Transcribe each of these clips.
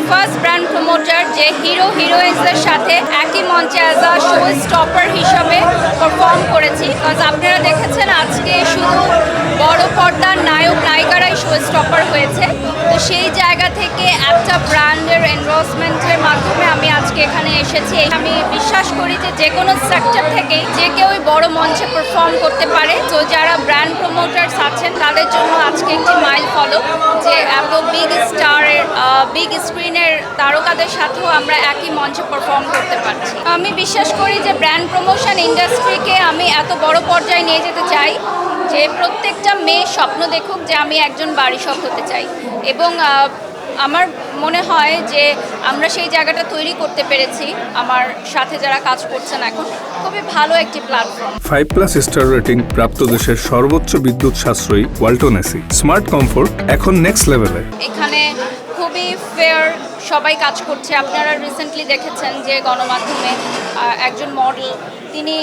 First brand promoter যে hero হিরোইন্সদের সাথে একই মঞ্চে অ্যাজ আ শো স্টপার হিসাবে পারফর্ম করেছি। বিকজ আপনারা দেখেছেন আজকে শুধু বড় পর্দার নায়ক নায়িকারাই শো স্টপার হয়েছে। তো সেই জায়গা থেকে একটা ব্র্যান্ডের এনডোর্সমেন্টের মাধ্যমে আমি আজকে এখানে এসেছি। আমি বিশ্বাস করি যে কোনো সেক্টর থেকেই যে কেউই বড় মঞ্চে পারফর্ম করতে পারে। তো যারা ব্র্যান্ড প্রমোটার্স আছেন তাদের জন্য আজকে একটি মাইল ফলক যে এত বিগ স্টারের বিগ স্ক্রিনের তারকাদের সাথেও আমরা একই মঞ্চে পারফর্ম করতে পারছি। আমি বিশ্বাস করি যে ব্র্যান্ড প্রমোশন ইন্ডাস্ট্রিকে আমি এত বড় পর্যায়ে নিয়ে যেতে চাই যে প্রত্যেকটা মেয়ে স্বপ্ন দেখুক যে আমি একজন বারিশক হতে চাই। এবং আমার মনে হয় যে আমরা সেই জায়গাটা তৈরি করতে পেরেছি। আমার সাথে যারা কাজ করছেন এখন খুবই ভালো একটি প্ল্যাটফর্ম। 5+ স্টার রেটিং প্রাপ্ত দেশের সর্বোচ্চ বিদ্যুৎ সাশ্রয়ী ওয়ালটন এসি স্মার্ট কমফোর্ট এখন নেক্সট লেভেলে। এখানে খুবই ফেয়ার সবাই কাজ করছে। আপনারা রিসেন্টলি দেখেছেন যে গণমাধ্যমে একজন মডেল তিনি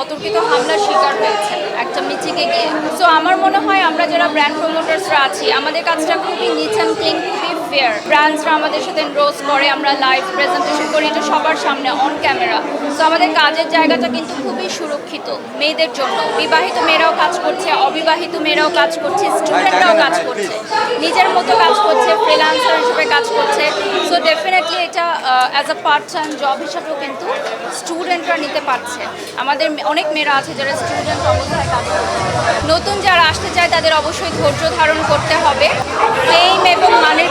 অতর্কিত হামলার শিকার হয়েছেন একটা মিটিংয়ে গিয়ে। সো আমার মনে হয় আমরা যারা ব্র্যান্ড প্রমোটার্সরা আছি আমাদের কাজটা খুবই নিট অ্যান্ড ক্লিন, খুবই ফেয়ার। ব্র্যান্ডসরা আমাদের সাথে এনরোজ করে, আমরা লাইভ প্রেজেন্টেশন করি, এটা সবার সামনে অন ক্যামেরা। সো আমাদের কাজের জায়গাটা কিন্তু খুবই সুরক্ষিত মেয়েদের জন্য। বিবাহিত মেয়েরাও কাজ করছে, অবিবাহিত মেয়েরাও কাজ করছে, স্টুডেন্টরাও কাজ করছে, নিজের মতো কাজ করছে, ফ্রিল্যান্সার হিসেবে কাজ করছে। সো ডেফিনেটলি এটা as a part time job হিসাবেও কিন্তু স্টুডেন্টরা নিতে পারছে। আমাদের অনেক মেয়েরা আছে যারা স্টুডেন্ট অবস্থায় কাজ করছে। নতুন যারা আসতে চায় তাদের অবশ্যই ধৈর্য ধারণ করতে হবে। ফেম এবং মানের